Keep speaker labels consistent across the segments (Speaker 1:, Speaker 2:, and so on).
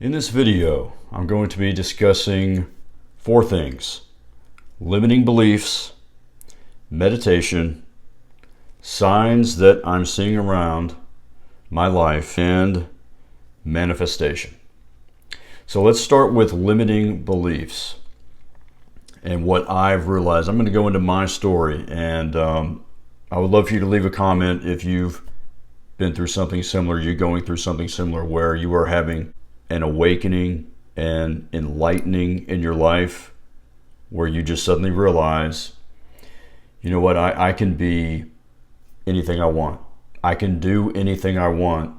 Speaker 1: In this video, I'm going to be discussing 4 things: limiting beliefs, meditation, signs that I'm seeing around my life, and manifestation. So let's start with limiting beliefs and what I've realized. I'm going to go into my story, and I would love for you to leave a comment if you've been through something similar, you're going through something similar where you are having an awakening and enlightening in your life, where you just suddenly realize, you know what, I can be anything I want. I can do anything I want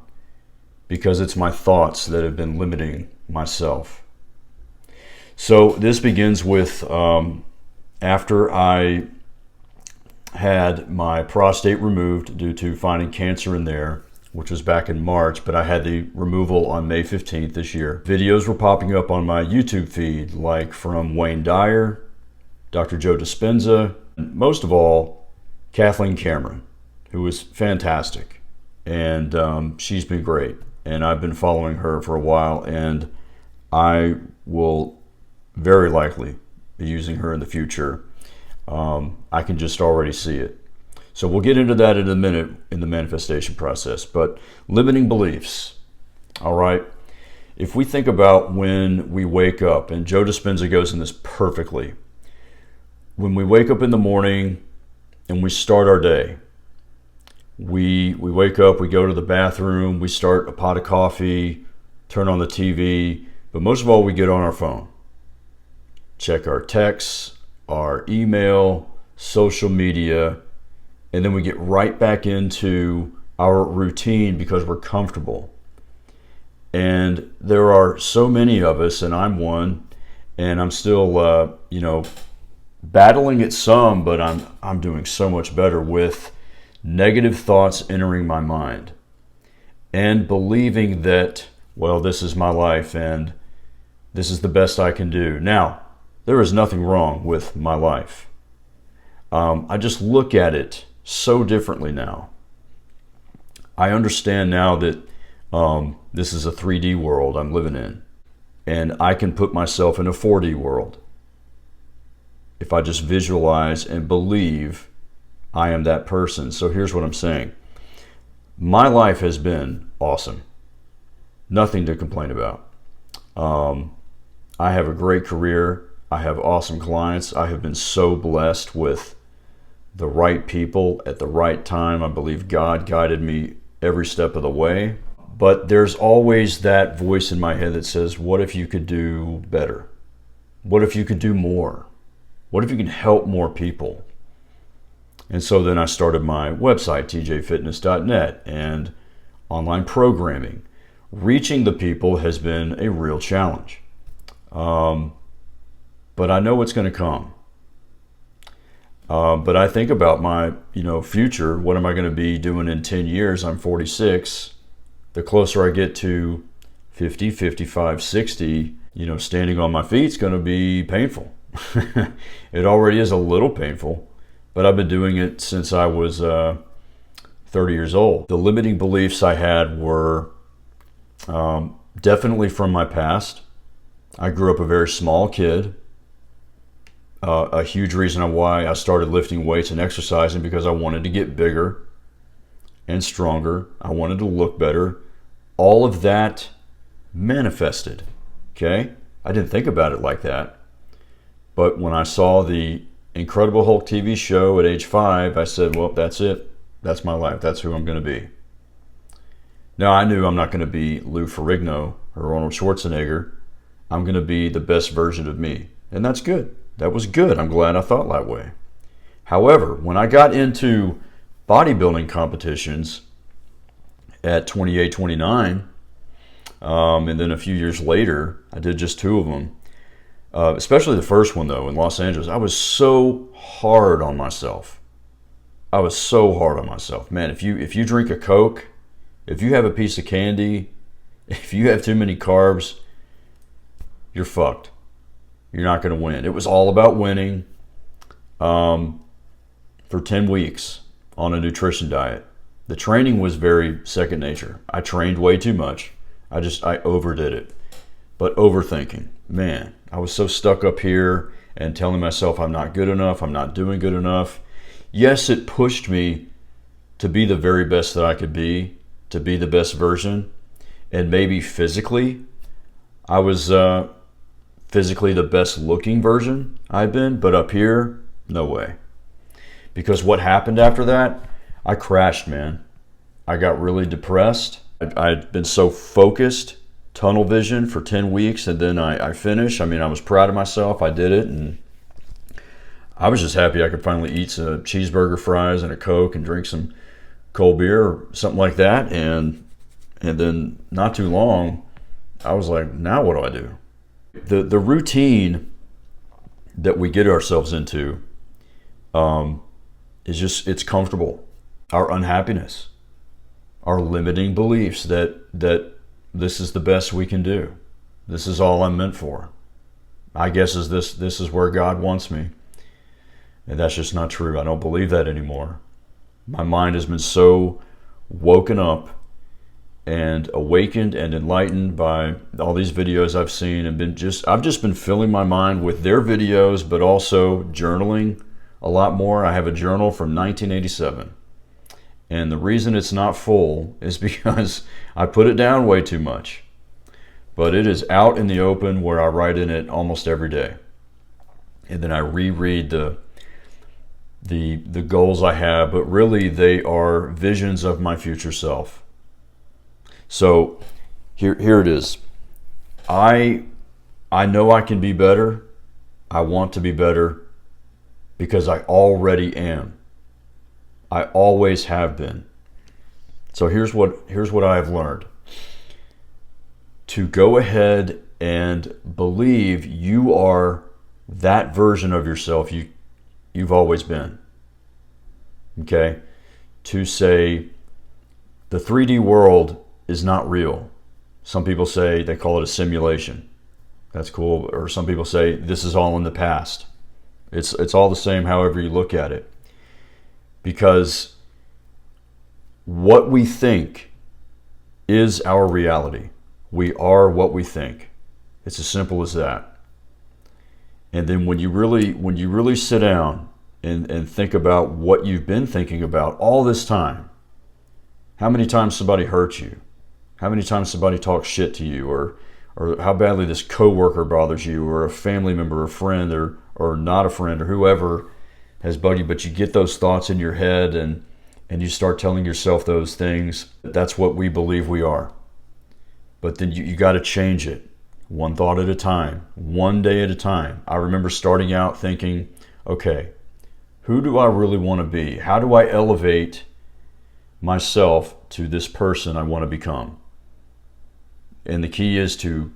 Speaker 1: because it's my thoughts that have been limiting myself. So this begins with after I had my prostate removed due to finding cancer in there, which was back in March, but I had the removal on May 15th this year. Videos were popping up on my YouTube feed, like from Wayne Dyer, Dr. Joe Dispenza, and most of all, Kathleen Cameron, who was fantastic. And she's been great. And I've been following her for a while, and I will very likely be using her in the future. I can just already see it. So we'll get into that in a minute in the manifestation process. But limiting beliefs, all right? If we think about when we wake up, and Joe Dispenza goes in this perfectly. When we wake up in the morning and we start our day, we wake up, we go to the bathroom, we start a pot of coffee, turn on the TV, but most of all, we get on our phone. Check our texts, our email, social media, and then we get right back into our routine because we're comfortable. And there are so many of us, and I'm one, and I'm still, battling at some, but I'm doing so much better with negative thoughts entering my mind and believing that, well, this is my life and this is the best I can do. Now, there is nothing wrong with my life. I just look at it so differently now. I understand now that this is a 3D world I'm living in, and I can put myself in a 4D world if I just visualize and believe I am that person. So here's what I'm saying. My life has been awesome. Nothing to complain about. I have a great career. I have awesome clients. I have been so blessed with the right people at the right time. I believe God guided me every step of the way. But there's always that voice in my head that says, what if you could do better? What if you could do more? What if you can help more people? And so then I started my website, tjfitness.net, and online programming. Reaching the people has been a real challenge. But I know it's going to come. But I think about my, future. What am I going to be doing in 10 years? I'm 46. The closer I get to 50, 55, 60, standing on my feet is going to be painful. It already is a little painful, but I've been doing it since I was 30 years old. The limiting beliefs I had were definitely from my past. I grew up a very small kid. A huge reason why I started lifting weights and exercising, because I wanted to get bigger and stronger. I wanted to look better. All of that manifested, okay? I didn't think about it like that. But when I saw the Incredible Hulk TV show at age 5, I said, well, that's it. That's my life. That's who I'm going to be. Now, I knew I'm not going to be Lou Ferrigno or Arnold Schwarzenegger. I'm going to be the best version of me. And that's good. That was good. I'm glad I thought that way. However, when I got into bodybuilding competitions at 28, 29, and then a few years later, I did just 2 of them. Especially the first one, though, in Los Angeles, I was so hard on myself. Man, if you drink a Coke, if you have a piece of candy, if you have too many carbs, you're fucked. You're not going to win. It was all about winning for 10 weeks on a nutrition diet. The training was very second nature. I trained way too much. I overdid it. but overthinking. Man, I was so stuck up here and telling myself I'm not good enough, I'm not doing good enough. Yes, it pushed me to be the very best that I could be, to be the best version. And maybe physically, I was physically the best looking version I've been, but up here, no way. Because what happened after that, I crashed, man. I got really depressed. I'd been so focused, tunnel vision for 10 weeks, and then I finished. I mean, I was proud of myself. I did it, and I was just happy I could finally eat some cheeseburger, fries, and a Coke and drink some cold beer or something like that. And then not too long, I was like, now what do I do? The routine that we get ourselves into is just, it's comfortable. Our unhappiness, our limiting beliefs that this is the best we can do. This is all I'm meant for. I guess this is where God wants me. And that's just not true. I don't believe that anymore. My mind has been so woken up and awakened and enlightened by all these videos I've seen, and I've just been filling my mind with their videos, but also journaling a lot more. I have a journal from 1987. And the reason it's not full is because I put it down way too much. But it is out in the open where I write in it almost every day. And then I reread the goals I have, but really they are visions of my future self. So here it is. I know I can be better. I want to be better because I already am. I always have been. So here's what I have learned. To go ahead and believe you are that version of yourself you've always been. Okay? To say the 3D world is not real. Some people say, they call it a simulation. That's cool. Or some people say this is all in the past. It's all the same however you look at it. Because what we think is our reality. We are what we think. It's as simple as that. And then when you really sit down and think about what you've been thinking about all this time, how many times somebody hurt you, how many times somebody talks shit to you, or how badly this coworker bothers you, or a family member, or friend, or not a friend, or whoever has bugged you, but you get those thoughts in your head and you start telling yourself those things. That's what we believe we are. But then you got to change it one thought at a time, one day at a time. I remember starting out thinking, okay, who do I really want to be? How do I elevate myself to this person I want to become? And the key is to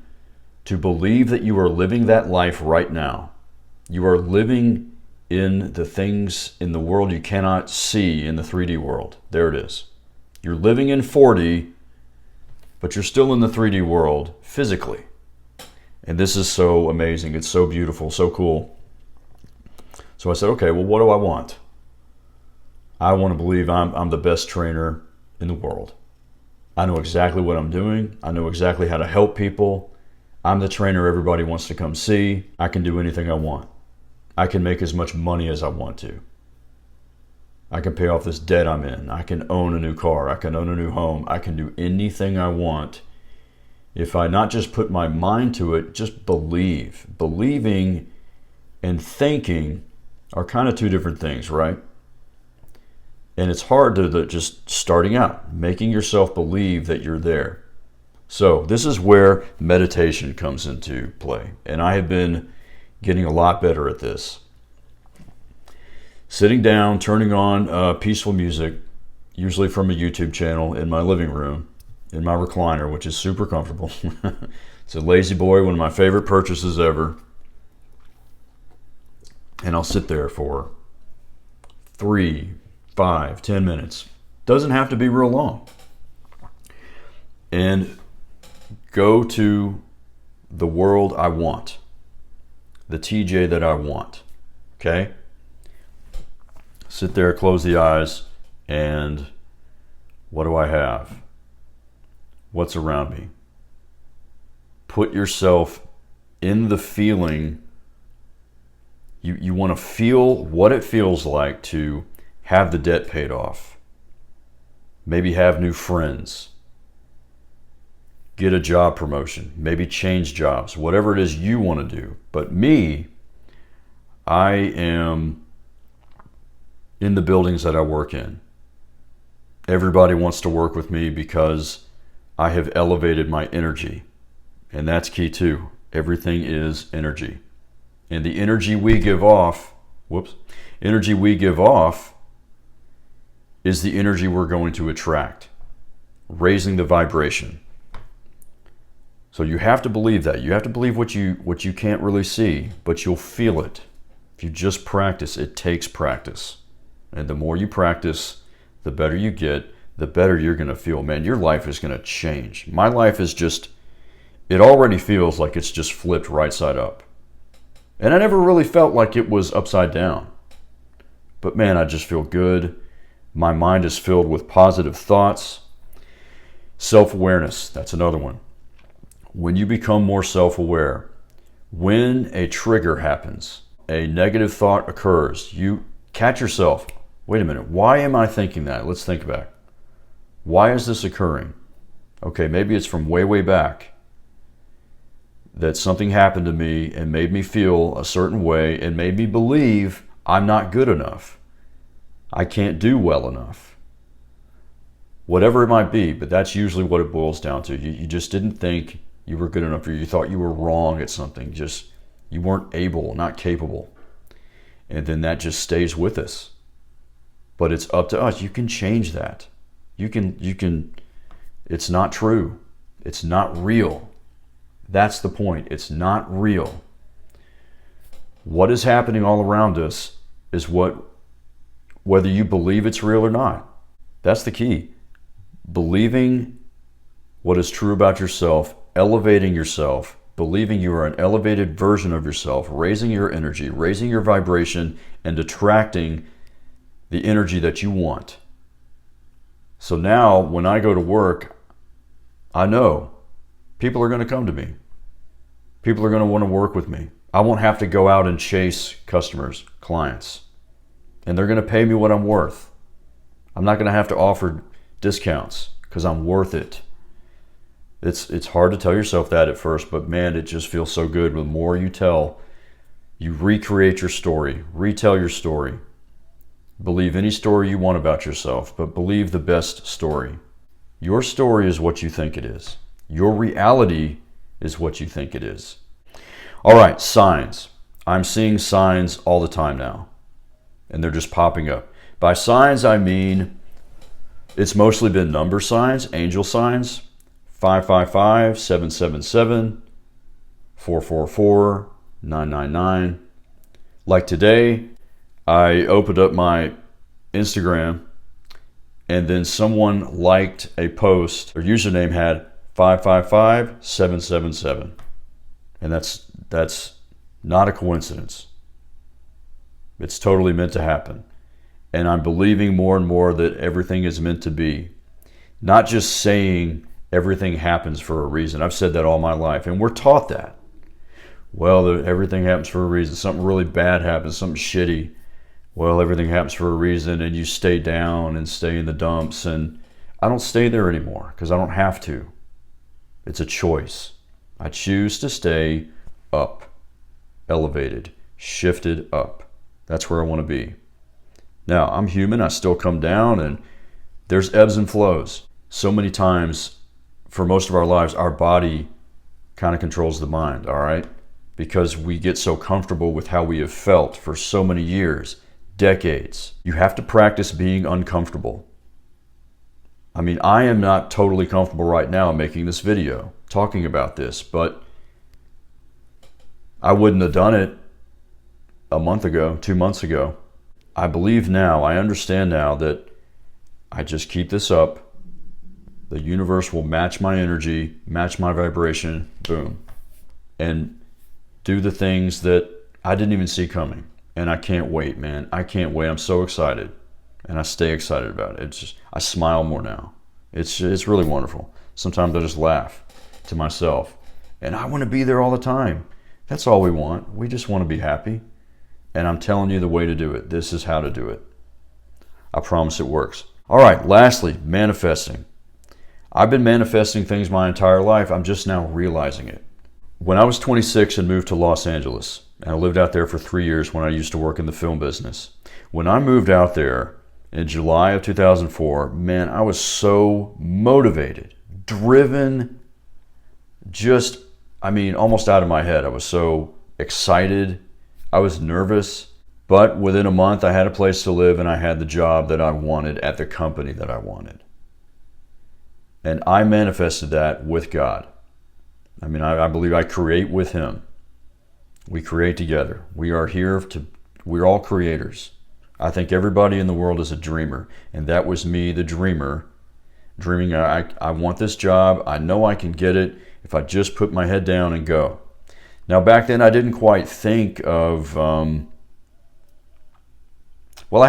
Speaker 1: believe that you are living that life right now. You are living in the things in the world you cannot see in the 3D world. There it is. You're living in 4D, but you're still in the 3D world physically. And this is so amazing. It's so beautiful, so cool. So I said, okay, well, what do I want? I want to believe I'm the best trainer in the world. I know exactly what I'm doing. I know exactly how to help people. I'm the trainer everybody wants to come see. I can do anything I want. I can make as much money as I want to. I can pay off this debt I'm in. I can own a new car. I can own a new home. I can do anything I want if I not just put my mind to it, just believe. Believing and thinking are kind of two different things, right? And it's hard to just starting out, making yourself believe that you're there. So this is where meditation comes into play. And I have been getting a lot better at this. Sitting down, turning on peaceful music, usually from a YouTube channel, in my living room, in my recliner, which is super comfortable. It's a Lazy Boy, one of my favorite purchases ever. And I'll sit there for 3, 5, 10 minutes. Doesn't have to be real long. And go to the world I want. The TJ that I want. Okay? Sit there, close the eyes, and what do I have? What's around me? put yourself in the feeling. You want to feel what it feels like to have the debt paid off. Maybe have new friends. Get a job promotion. Maybe change jobs. Whatever it is you want to do. But me, I am in the buildings that I work in. Everybody wants to work with me because I have elevated my energy. And that's key too. Everything is energy. And the energy we give off, energy we give off is the energy we're going to attract, raising the vibration. So you have to believe that. You have to believe what you can't really see, but you'll feel it. If you just practice, it takes practice. And the more you practice, the better you get, the better you're going to feel. Man, your life is going to change. My life is just, it already feels like it's just flipped right side up. And I never really felt like it was upside down. But man, I just feel good. My mind is filled with positive thoughts. Self-awareness, that's another one. When you become more self-aware, when a trigger happens, a negative thought occurs, you catch yourself. Wait a minute, why am I thinking that? Let's think back. Why is this occurring? Okay, maybe it's from way, way back that something happened to me and made me feel a certain way and made me believe I'm not good enough. I can't do well enough. Whatever it might be, but that's usually what it boils down to. You just didn't think you were good enough, or you thought you were wrong at something. Just, you weren't able, not capable. And then that just stays with us. But it's up to us. You can change that. You can, it's not true. It's not real. That's the point. It's not real. What is happening all around us is whether you believe it's real or not. That's the key. Believing what is true about yourself, elevating yourself, believing you are an elevated version of yourself, raising your energy, raising your vibration, and attracting the energy that you want. So now when I go to work, I know people are going to come to me. People are going to want to work with me. I won't have to go out and chase customers, clients. And they're going to pay me what I'm worth. I'm not going to have to offer discounts because I'm worth it. It's hard to tell yourself that at first, but man, it just feels so good. The more you tell, you recreate your story, retell your story. Believe any story you want about yourself, but believe the best story. Your story is what you think it is. Your reality is what you think it is. All right, signs. I'm seeing signs all the time now, and they're just popping up. By signs, I mean it's mostly been number signs, angel signs, 555, 777, 444, 999. Like today, I opened up my Instagram, and then someone liked a post. Their username had 555, 777. And that's not a coincidence. It's totally meant to happen. And I'm believing more and more that everything is meant to be. Not just saying everything happens for a reason. I've said that all my life, and we're taught that. Well, everything happens for a reason. Something really bad happens, something shitty. Well, everything happens for a reason, and you stay down and stay in the dumps. And I don't stay there anymore because I don't have to. It's a choice. I choose to stay up, elevated, shifted up. That's where I want to be. Now, I'm human. I still come down, and there's ebbs and flows. So many times, for most of our lives, our body kind of controls the mind, all right? Because we get so comfortable with how we have felt for so many years, decades. You have to practice being uncomfortable. I mean, I am not totally comfortable right now making this video, talking about this, but I wouldn't have done it a month ago, 2 months ago. I believe now, I understand now that I just keep this up. The universe will match my energy, match my vibration, boom. And do the things that I didn't even see coming. And I can't wait, man. I can't wait. I'm so excited. And I stay excited about it. It's just, I smile more now. It's really wonderful. Sometimes I just laugh to myself. And I want to be there all the time. That's all we want. We just want to be happy. And I'm telling you the way to do it. This is how to do it. I promise it works. All right, lastly, manifesting. I've been manifesting things my entire life. I'm just now realizing it. When I was 26 and moved to Los Angeles, and I lived out there for 3 years when I used to work in the film business. When I moved out there in July of 2004, man, I was so motivated, driven, just, almost out of my head. I was so excited. I was nervous. But within a month, I had a place to live and I had the job that I wanted at the company that I wanted. And I manifested that with God. I believe I create with Him. We create together. We're all creators. I think everybody in the world is a dreamer. And that was me, the dreamer, dreaming, I want this job. I know I can get it if I just put my head down and go. Now, back then, I didn't quite think of, I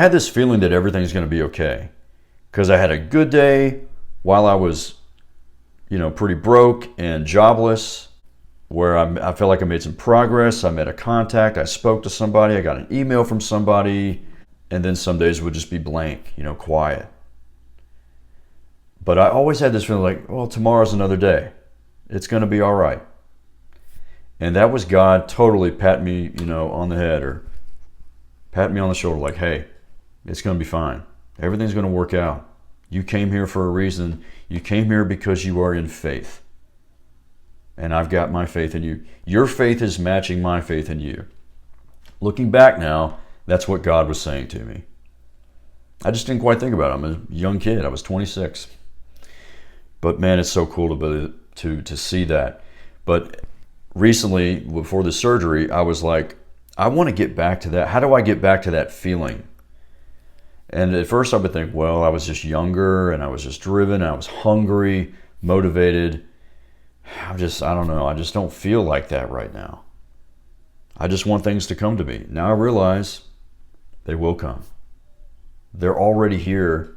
Speaker 1: had this feeling that everything's going to be okay. Because I had a good day while I was, pretty broke and jobless, where I felt like I made some progress. I met a contact. I spoke to somebody. I got an email from somebody. And then some days would just be blank, quiet. But I always had this feeling like, well, tomorrow's another day. It's going to be all right. And that was God totally patting me, on the head or patting me on the shoulder like, hey, it's going to be fine. Everything's going to work out. You came here for a reason. You came here because you are in faith. And I've got my faith in you. Your faith is matching my faith in you. Looking back now, that's what God was saying to me. I just didn't quite think about it. I'm a young kid. I was 26. But man, it's so cool to see that. But recently, before the surgery, I was like, I want to get back to that. How do I get back to that feeling? And at first I would think, well, I was just younger and I was just driven. I was hungry, motivated. I don't know. I just don't feel like that right now. I just want things to come to me. Now I realize they will come. They're already here.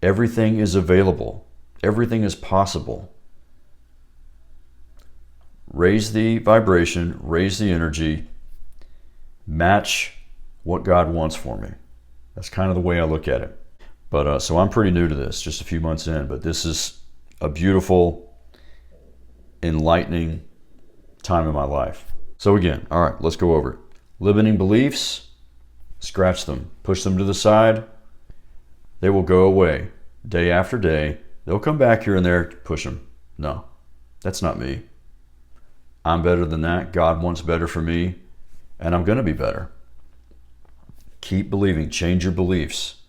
Speaker 1: Everything is available. Everything is possible. Raise the vibration, raise the energy, match what God wants for me. That's kind of the way I look at it. But so I'm pretty new to this, just a few months in, but this is a beautiful, enlightening time in my life. So again, all right, let's go over it. Limiting beliefs, scratch them, push them to the side. They will go away day after day. They'll come back here and there, push them. No, that's not me. I'm better than that. God wants better for me, and I'm going to be better. Keep believing. Change your beliefs.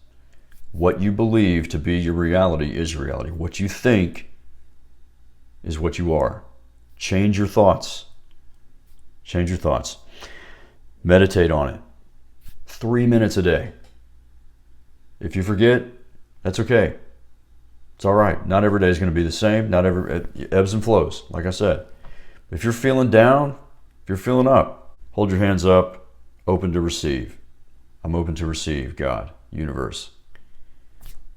Speaker 1: What you believe to be your reality is your reality. What you think is what you are. Change your thoughts. Change your thoughts. Meditate on it. 3 minutes a day. If you forget, that's okay. It's all right. Not every day is going to be the same. It ebbs and flows, like I said. If you're feeling down, if you're feeling up, hold your hands up, open to receive. I'm open to receive, God, universe.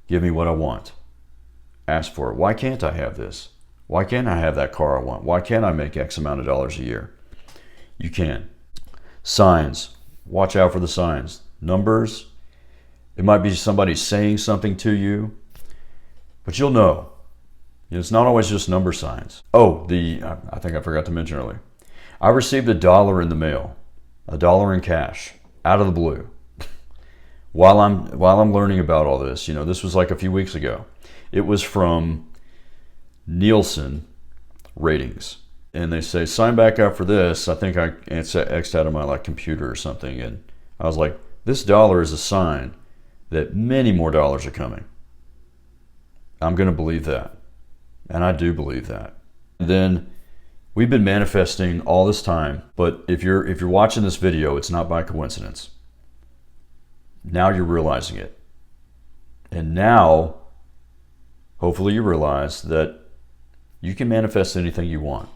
Speaker 1: Give me what I want. Ask for it. Why can't I have this? Why can't I have that car I want? Why can't I make X amount of dollars a year? You can. Signs. Watch out for the signs. Numbers. It might be somebody saying something to you, but you'll know. It's not always just number signs. Oh, I think I forgot to mention earlier. I received $1 in the mail, $1 in cash, out of the blue. While I'm learning about all this, this was like a few weeks ago. It was from Nielsen ratings, and they say sign back up for this. I think it's X'd out of my computer or something, and I was like, this $1 is a sign that many more dollars are coming. I'm going to believe that. And I do believe that. And then we've been manifesting all this time, but if you're watching this video, it's not by coincidence. Now you're realizing it. And now, hopefully you realize that you can manifest anything you want.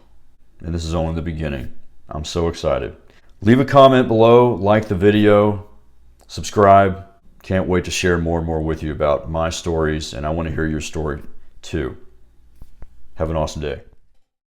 Speaker 1: And this is only the beginning. I'm so excited. Leave a comment below, like the video, subscribe. Can't wait to share more and more with you about my stories, and I want to hear your story too. Have an awesome day.